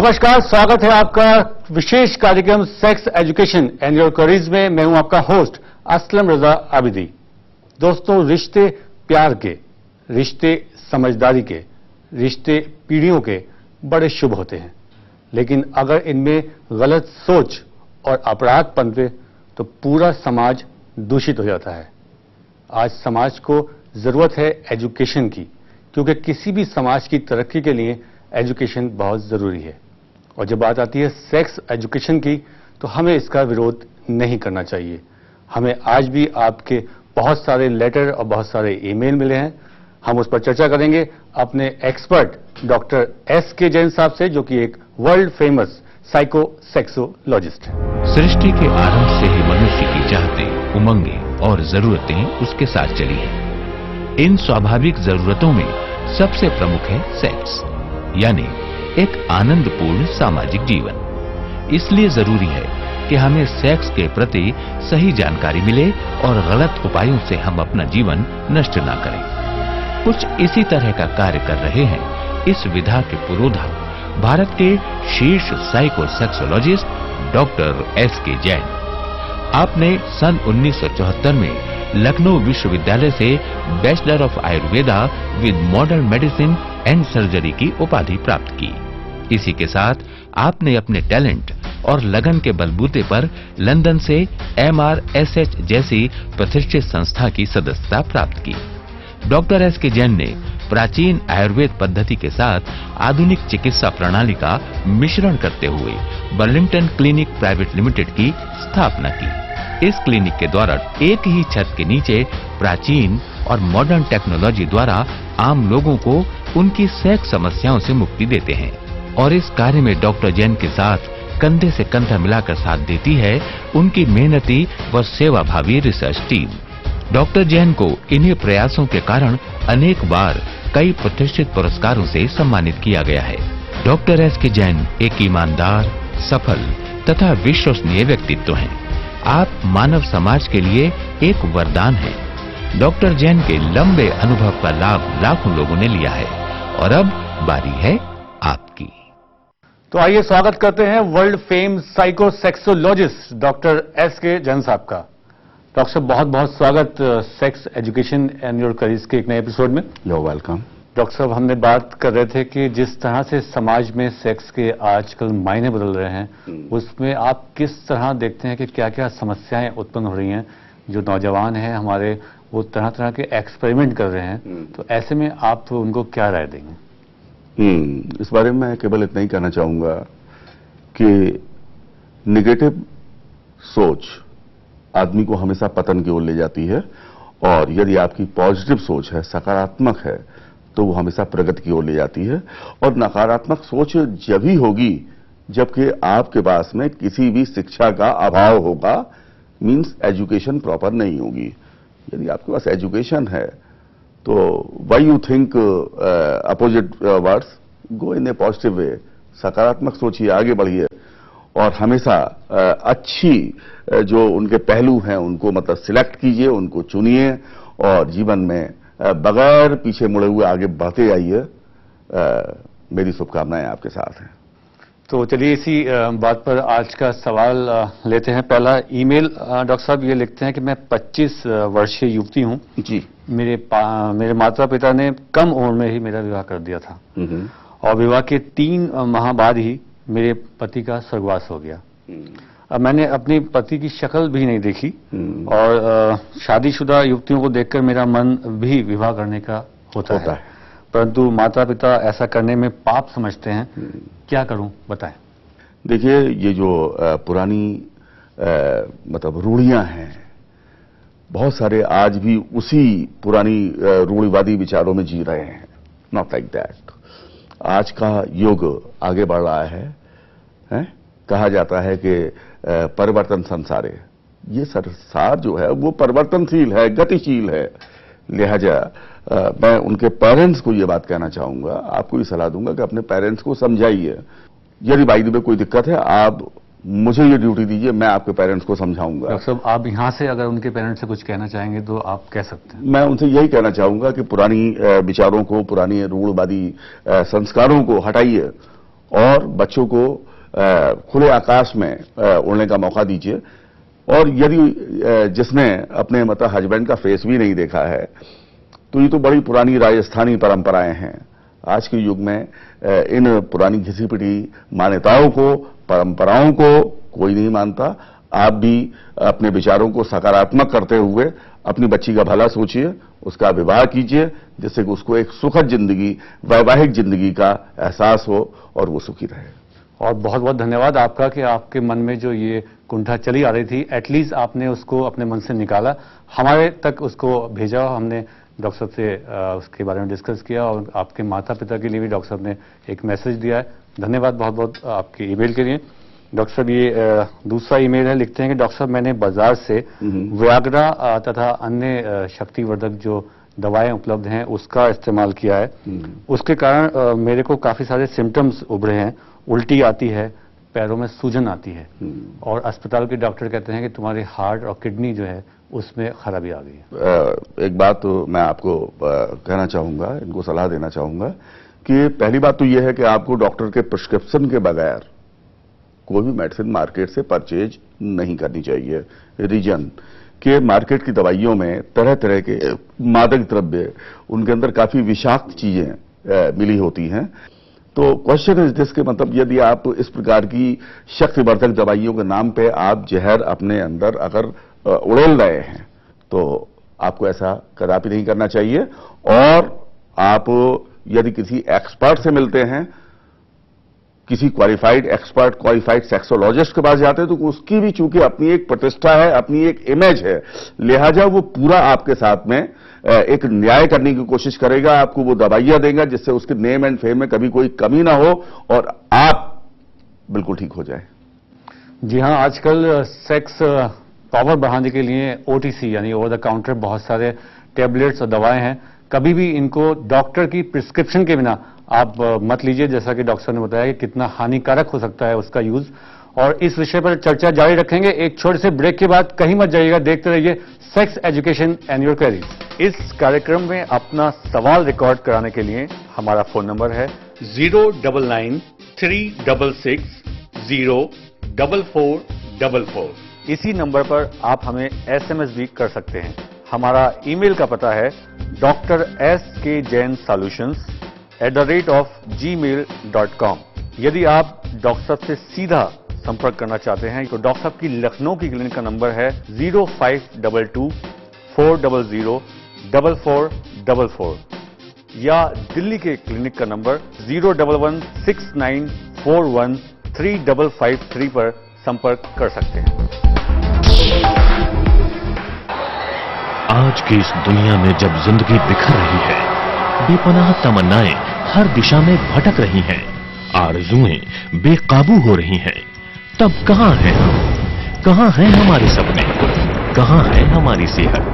नमस्कार, स्वागत है आपका विशेष कार्यक्रम sex education and your career में। मैं हूं आपका होस्ट असलम रजा आबिदी। दोस्तों, रिश्ते प्यार के, रिश्ते समझदारी के, रिश्ते पीढ़ियों के बड़े शुभ होते हैं, लेकिन अगर इनमें गलत सोच और अपराध पनपे तो पूरा समाज दूषित हो जाता है। आज समाज को जरूरत है एजुकेशन की, क्योंकि किसी भी समाज की तरक्की के लिए एजुकेशन बहुत जरूरी है। और जब बात आती है सेक्स एजुकेशन की, तो हमें इसका विरोध नहीं करना चाहिए। हमें आज भी आपके बहुत सारे लेटर और बहुत सारे ईमेल मिले हैं। हम उस पर चर्चा करेंगे अपने एक्सपर्ट डॉक्टर एस.के. जैन साहब से, जो कि एक वर्ल्ड फेमस साइको सेक्सोलॉजिस्ट है। सृष्टि के आरंभ से ही मनुष्य की चाहतें, उमंगें और जरूरतें उसके साथ चली हैं। इन स्वाभाविक जरूरतों में सबसे प्रमुख है सेक्स, यानी एक आनंदपूर्ण सामाजिक जीवन। इसलिए जरूरी है कि हमें सेक्स के प्रति सही जानकारी मिले और गलत उपायों से हम अपना जीवन नष्ट ना करें। कुछ इसी तरह का कार्य कर रहे हैं इस विधा के पुरोधा भारत के शीर्ष साइको सेक्सोलॉजिस्ट डॉक्टर एस.के. जैन। आपने सन 1974 में लखनऊ विश्वविद्यालय से bachelor of Ayurveda with modern medicine and surgery की उपाधि प्राप्त की। इसी के साथ आपने अपने टैलेंट और लगन के बलबूते पर लंदन से MRSH जैसी प्रतिष्ठित संस्था की सदस्यता प्राप्त की। डॉक्टर एस.के. जैन ने प्राचीन आयुर्वेद पद्धति के साथ आधुनिक चिकित्सा प्रणाली का मिश्रण करते हुए बर्लिंगटन क्लिनिक प्राइवेट लिमिटेड की स्थापना की। इस क्लिनिक के द्वारा एक ही छत के नीचे प्राचीन और मॉडर्न टेक्नोलॉजी द्वारा आम लोगों को उनकी सेक्स समस्याओं से मुक्ति देते हैं। और इस कार्य में डॉक्टर जैन के साथ कंधे से कंधा मिलाकर साथ देती है उनकी मेहनती व सेवाभावी रिसर्च टीम। डॉक्टर जैन को इन्हीं प्रयासों के कारण अनेक बार कई प्रतिष्ठित पुरस्कारों से सम्मानित किया गया है। डॉक्टर एस.के. जैन एक ईमानदार, सफल तथा विश्वसनीय व्यक्तित्व हैं। आप मानव समाज के लिए एक वरदान हैं। डॉक्टर जैन के लंबे अनुभव का लाभ लाखों लोगों ने लिया है और अब बारी है आपकी। तो आइए स्वागत करते हैं world fame psycho sexologist doctor एस.के. जैन साहब का। डॉक्टर साहब, बहुत बहुत स्वागत sex education and your career के एक नए एपिसोड में। You welcome. डॉक्टर साहब, हमने बात कर रहे थे कि जिस तरह से समाज में सेक्स के आजकल मायने बदल रहे हैं, उसमें आप किस तरह देखते हैं कि क्या क्या समस्याएं उत्पन्न हो रही हैं? जो नौजवान हैं हमारे, वो तरह तरह के एक्सपेरिमेंट कर रहे हैं, तो ऐसे में आप उनको क्या राय देंगे? इस बारे में मैं केवल इतना ही कहना चाहूंगा कि निगेटिव सोच आदमी को हमेशा पतन की ओर ले जाती है, और यदि आपकी पॉजिटिव सोच है, सकारात्मक है, तो वो हमेशा प्रगति की ओर ले जाती है। और नकारात्मक सोच जब ही होगी जबकि आपके पास में किसी भी शिक्षा का अभाव होगा, मींस एजुकेशन प्रॉपर नहीं होगी। यदि आपके पास एजुकेशन है तो why you think opposite words, go in A positive way, सकारात्मक सोचिए, आगे बढ़िए और हमेशा अच्छी जो उनके पहलू हैं उनको मतलब सिलेक्ट कीजिए, उनको चुनिए और जीवन में बगैर पीछे मुड़े हुए आगे बढ़ते जाइए। मेरी शुभकामनाएं आपके साथ हैं। तो चलिए इसी बात पर आज का सवाल लेते हैं। पहला ईमेल डॉक्टर साहब ये लिखते हैं कि मैं 25 वर्षीय युवती हूं जी। मेरे माता पिता ने कम उम्र में ही मेरा विवाह कर दिया था और विवाह के 3 माह बाद ही मेरे पति का स्वर्गवास हो गया। अब मैंने अपनी पति की शक्ल भी नहीं देखी और शादीशुदा युवतियों को देखकर मेरा मन भी विवाह करने का होता है, परंतु माता पिता ऐसा करने में पाप समझते हैं। क्या करूं, बताएं। देखिए, ये जो पुरानी मतलब रूढ़ियां हैं, बहुत सारे आज भी उसी पुरानी रूढ़िवादी विचारों में जी रहे हैं। Not like that. आज का युग आगे बढ़ रहा है? कहा जाता है कि परिवर्तन संसार है। ये संसार जो है वो परिवर्तनशील है, गतिशील है। लिहाजा मैं उनके पेरेंट्स को ये बात कहना चाहूंगा, आपको ये सलाह दूंगा कि अपने पेरेंट्स को समझाइए। यदि बाई द वे कोई दिक्कत है, आप मुझे ये ड्यूटी दीजिए, मैं आपके पेरेंट्स को समझाऊंगा। डॉक्टर साहब, आप यहां से अगर उनके पेरेंट्स से कुछ कहना चाहेंगे तो आप कह सकते हैं। मैं उनसे यही कहना चाहूंगा कि पुरानी विचारों को, पुरानी रूढ़वादी संस्कारों को हटाइए और बच्चों को खुले आकाश में उड़ने का मौका दीजिए। और यदि जिसने अपने मतलब हस्बैंड का फेस भी नहीं देखा है, तो ये तो बड़ी पुरानी राजस्थानी परंपराएं हैं। आज के युग में इन पुरानी घिसी पिटी मान्यताओं को, परंपराओं को कोई नहीं मानता। आप भी अपने विचारों को सकारात्मक करते हुए अपनी बच्ची का भला सोचिए, उसका विवाह कीजिए, जिससे कि उसको एक सुखद जिंदगी, वैवाहिक जिंदगी का एहसास हो और वो सुखी रहे। और बहुत बहुत धन्यवाद आपका कि आपके मन में जो ये कुंठा चली आ रही थी, एटलीस्ट आपने उसको अपने मन से निकाला, हमारे तक उसको भेजा। हमने डॉक्टर साहब से उसके बारे में डिस्कस किया और आपके माता पिता के लिए भी डॉक्टर साहब ने एक मैसेज दिया है। धन्यवाद बहुत बहुत आपके ईमेल के लिए। डॉक्टर साहब ये दूसरा ईमेल है, लिखते हैं कि डॉक्टर साहब मैंने बाजार से व्याग्रा तथा अन्य शक्तिवर्धक जो दवाएं उपलब्ध हैं उसका इस्तेमाल किया है। उसके कारण मेरे को काफी सारे सिम्टम्स उभरे हैं। उल्टी आती है, पैरों में सूजन आती है और अस्पताल के डॉक्टर कहते हैं कि तुम्हारे हार्ट और किडनी जो है उसमें खराबी आ गई है। एक बात तो मैं आपको कहना चाहूंगा, इनको सलाह देना चाहूंगा कि पहली बात तो यह है कि आपको डॉक्टर के प्रिस्क्रिप्शन के बगैर कोई भी मेडिसिन मार्केट से परचेज नहीं करनी चाहिए। रीजन कि मार्केट की दवाइयों में तरह तरह के मादक द्रव्य, उनके अंदर काफी विषाक्त चीजें मिली होती हैं। तो क्वेश्चन इज दिस के मतलब यदि आप इस प्रकार की शक्तिवर्धक दवाइयों के नाम पे आप जहर अपने अंदर अगर उड़ेल रहे हैं, तो आपको ऐसा कदापि नहीं करना चाहिए। और आप यदि किसी एक्सपर्ट से मिलते हैं, किसी क्वालिफाइड एक्सपर्ट, क्वालिफाइड सेक्सोलॉजिस्ट के पास जाते हैं, तो उसकी भी चूंकि अपनी एक प्रतिष्ठा है, अपनी एक इमेज है, लिहाजा वो पूरा आपके साथ में एक न्याय करने की कोशिश करेगा, आपको वो दवाइयां देगा जिससे उसके नेम एंड फेम में कभी कोई कमी ना हो और आप बिल्कुल ठीक हो जाए। जी हां, आजकल सेक्स पावर बढ़ाने के लिए ओटीसी यानी ओवर द काउंटर बहुत सारे टैबलेट्स और दवाएं हैं। कभी भी इनको डॉक्टर की प्रिस्क्रिप्शन के बिना आप मत लीजिए, जैसा कि डॉक्टर ने बताया कि कितना हानिकारक हो सकता है उसका यूज। और इस विषय पर चर्चा जारी रखेंगे एक छोटे से ब्रेक के बाद। कहीं मत जाइएगा, देखते रहिए sex education and your queries. इस कार्यक्रम में अपना सवाल रिकॉर्ड कराने के लिए हमारा फोन नंबर है 09936060444। इसी नंबर पर आप हमें एसएमएस भी कर सकते हैं। हमारा ईमेल का पता है drskjainsolutions@gmail.com। यदि आप डॉक्टर साहब से सीधा संपर्क करना चाहते हैं तो डॉक्टर साहब की लखनऊ की क्लिनिक का नंबर है 0522-400-4444 या दिल्ली के क्लिनिक का नंबर 01169413553 पर संपर्क कर सकते हैं। आज की इस दुनिया में जब जिंदगी बिखर रही है, बेपनाह तमन्नाएं हर दिशा में भटक रही हैं, आरज़ुएं बेकाबू हो रही हैं, तब कहां हैं हम? कहां हैं हमारे सपने? कहां है हमारी सेहत?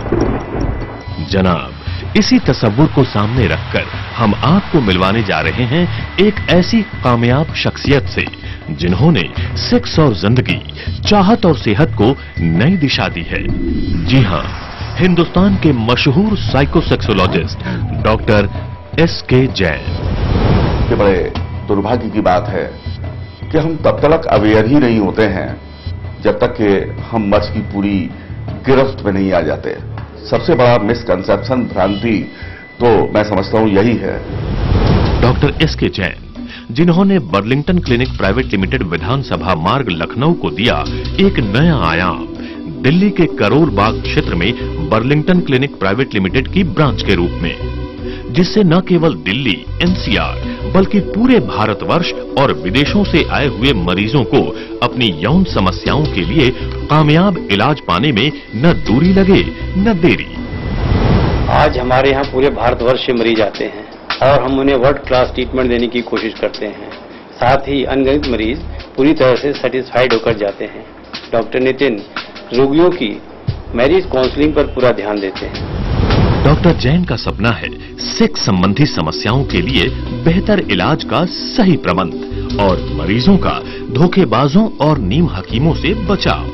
जनाब, इसी तस्वुर को सामने रखकर हम आपको मिलवाने जा रहे हैं एक ऐसी कामयाब शख्सियत से जिन्होंने सेक्स और जिंदगी, चाहत और सेहत को नई दिशा दी है। जी हां, हिंदुस्तान के मशहूर साइकोसेक्सोलॉजिस्ट डॉक्टर एस.के. जैन। ये बड़े दुर्भाग्य की बात है कि हम तब तक अवेयर ही नहीं होते हैं जब तक कि हम मर्ज की पूरी गिरफ्त में नहीं आ जाते। सबसे बड़ा मिसकंसेप्शन, भ्रांति तो मैं समझता हूं यही है। डॉक्टर एस.के. जैन, जिन्होंने Burlington clinic private limited Vidhan Sabha Marg Lucknow को दिया एक नया आयाम, दिल्ली के करोल बाग क्षेत्र में बर्लिंगटन क्लिनिक प्राइवेट लिमिटेड की ब्रांच के रूप में, जिससे न केवल दिल्ली, एनसीआर बल्कि पूरे भारतवर्ष और विदेशों से आए हुए मरीजों को अपनी यौन समस्याओं के लिए कामयाब इलाज पाने में न दूरी लगे न देरी। आज हमारे यहाँ पूरे भारतवर्ष से मरीज आते हैं और हम उन्हें वर्ल्ड क्लास ट्रीटमेंट देने की कोशिश करते हैं। साथ ही अनगिनत मरीज पूरी तरह से सेटिस्फाइड होकर जाते हैं। डॉक्टर नितिन रोगियों की मैरिज काउंसलिंग पर पूरा ध्यान देते हैं। डॉक्टर जैन का सपना है सेक्स संबंधी समस्याओं के लिए बेहतर इलाज का सही प्रबंध और मरीजों का धोखेबाजों और नीम हकीमों से बचाव।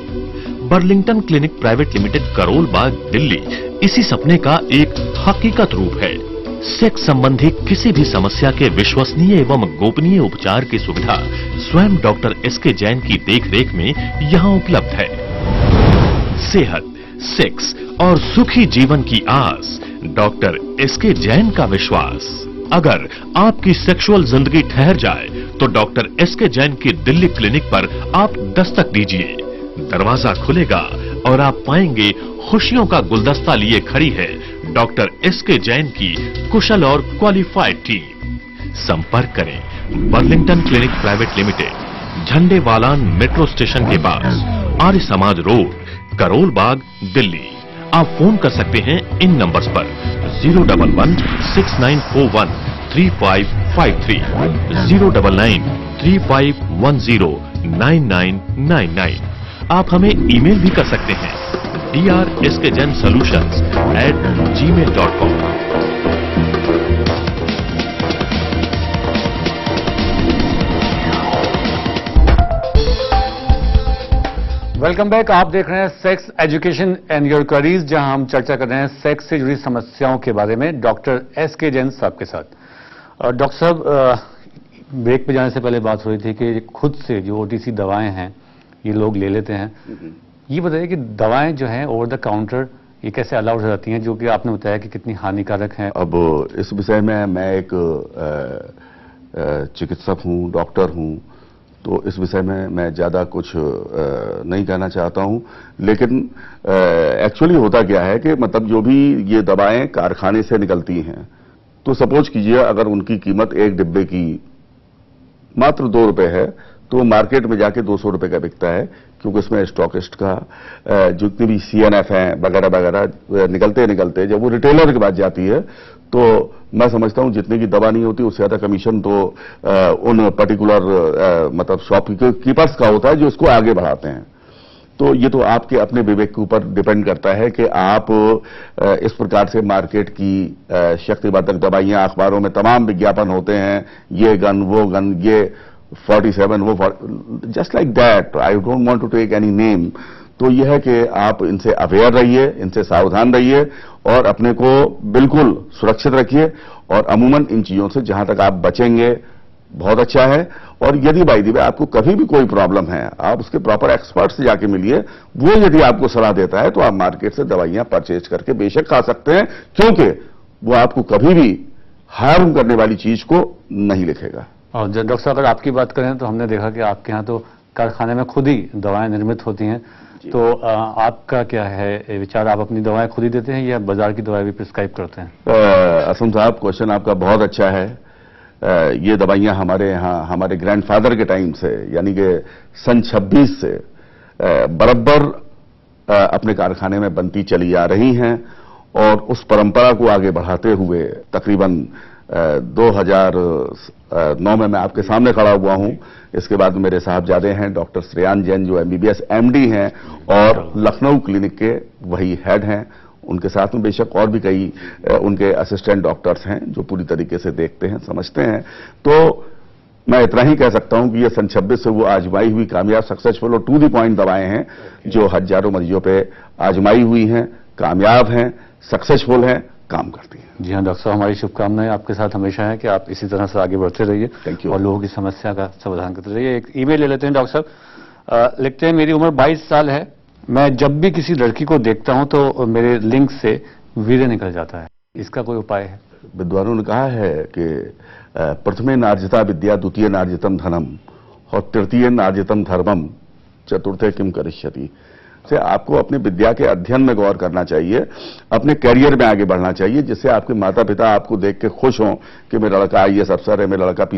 Burlington clinic private limited Karol Bagh Delhi इसी सपने का एक हकीकत रूप है। सेक्स संबंधी किसी भी समस्या के विश्वसनीय एवं गोपनीय उपचार की सुविधा स्वयं डॉक्टर एसके जैन की देखरेख में यहां उपलब्ध है। सेहत, सेक्स और सुखी जीवन की आस, डॉक्टर एसके जैन का विश्वास। अगर आपकी सेक्सुअल जिंदगी ठहर जाए तो डॉक्टर एसके जैन की दिल्ली क्लिनिक पर आप दस्तक दीजिए। दरवाजा खुलेगा और आप पाएंगे खुशियों का गुलदस्ता लिए खड़ी है डॉक्टर एसके जैन की कुशल और क्वालिफाइड टीम। संपर्क करें Burlington clinic private limited, Jhandewalan metro station के पास, आर्य समाज रोड, करोल बाग, दिल्ली। आप फोन कर सकते हैं इन नंबर्स पर 011-6941-3553, 099-3510-9999। आप हमें ईमेल भी कर सकते हैं drskjensolutions@gmail.com। Welcome back. आप देख रहे हैं sex education and your queries, जहां हम चर्चा कर रहे हैं सेक्स से जुड़ी समस्याओं के बारे में डॉक्टर एसके जैन साहब के साथ। डॉक्टर साहब, ब्रेक पे जाने से पहले बात हो रही थी कि खुद से जो ओटीसी दवाएं हैं ये लोग ले लेते हैं। ये बताइए कि दवाएं जो हैं ओवर द काउंटर ये कैसे अलाउड हो जाती हैं, जो कि आपने बताया कि कितनी हानिकारक हैं। अब इस विषय में मैं एक चिकित्सक हूं, डॉक्टर हूं, तो इस विषय में मैं ज्यादा कुछ नहीं कहना चाहता हूं। लेकिन एक्चुअली होता क्या है कि मतलब जो भी ये दवाएं कारखाने से निकलती हैं, तो सपोज कीजिए अगर उनकी कीमत एक डिब्बे की मात्र 2 रुपए है, तो मार्केट में जाके 200 रुपए का बिकता है, क्योंकि इसमें स्टॉकिस्ट का जितनी भी सीएनएफ हैं वगैरह वगैरह निकलते जब वो रिटेलर के पास जाती है, तो मैं समझता हूं जितने की दवा नहीं होती उससे ज्यादा कमीशन तो उन पर्टिकुलर मतलब शॉपकीपर्स का होता है जो इसको आगे बढ़ाते हैं। तो ये तो आपके अपने विवेक के ऊपर डिपेंड करता है कि आप इस प्रकार से मार्केट की शक्तिवर्धक दवाइयां, अखबारों में तमाम विज्ञापन होते हैं, ये गन वो गन, ये 47 वो just like that, I don't want to take any name. तो यह है कि आप इनसे अवेयर रहिए, इनसे सावधान रहिए और अपने को बिल्कुल सुरक्षित रखिए। और अमूमन इन चीजों से जहां तक आप बचेंगे बहुत अच्छा है। और यदि बाई दी वे आपको कभी भी कोई प्रॉब्लम है, आप उसके प्रॉपर एक्सपर्ट से जाके मिलिए, वो यदि आपको सलाह देता है तो आप मार्केट से दवाइयां परचेज करके बेशक खा सकते हैं, क्योंकि वो आपको कभी भी हार्म करने वाली चीज को नहीं लिखेगा। और डॉक्टर साहब, अगर आपकी बात करें तो हमने देखा कि आपके यहाँ तो कारखाने में खुद ही दवाएं निर्मित होती हैं, तो आपका क्या है विचार? आप अपनी दवाएं खुद ही देते हैं या बाजार की दवाएं भी प्रिस्क्राइब करते हैं? असम साहब, क्वेश्चन आपका बहुत अच्छा है। ये दवाइयां हमारे यहाँ हमारे ग्रैंडफादर के टाइम से, यानी कि सन 26 से बराबर अपने कारखाने में बनती चली आ रही हैं। और उस परंपरा को आगे बढ़ाते हुए तकरीबन 2009 में मैं आपके सामने खड़ा हुआ हूं। इसके बाद मेरे साहबजादे हैं डॉक्टर श्रेयान जैन, जो एमबीबीएस एमडी हैं और लखनऊ क्लिनिक के वही हेड हैं। उनके साथ में बेशक और भी कई उनके असिस्टेंट डॉक्टर्स हैं जो पूरी तरीके से देखते हैं, समझते हैं। तो मैं इतना ही कह सकता हूं कि ये सन 26 से वो आजमाई हुई कामयाब, सक्सेसफुल और टू द पॉइंट दवाएं हैं जो हजारों मरीजों पे आजमाई हुई हैं, कामयाब हैं, सक्सेसफुल हैं, काम करती हैं। जी हाँ डॉक्टर साहब, हमारी शुभकामनाएं आपके साथ हमेशा है कि आप इसी तरह से आगे बढ़ते रहिए और लोगों की समस्या का समाधान करते रहिए। एक ईमेल ले लेते हैं डॉक्टर साहब। लिखते हैं, मेरी उम्र 22 साल है। मैं जब भी किसी लड़की को देखता हूं तो मेरे लिंग से वीर्य निकल जाता है, इसका कोई उपाय है? विद्वानों ने कहा है कि प्रथमे नार्जिता विद्या, द्वितीय नार्जितम धनम और तृतीय नार्जितम धर्मम, चतुर्थे किम करिष्यति। से आपको अपनी विद्या के अध्ययन में गौर करना चाहिए, अपने कैरियर में आगे बढ़ना चाहिए, जिससे आपके माता पिता आपको देख के खुश हों कि मेरा लड़का आईएएस अफसर है, मेरा लड़का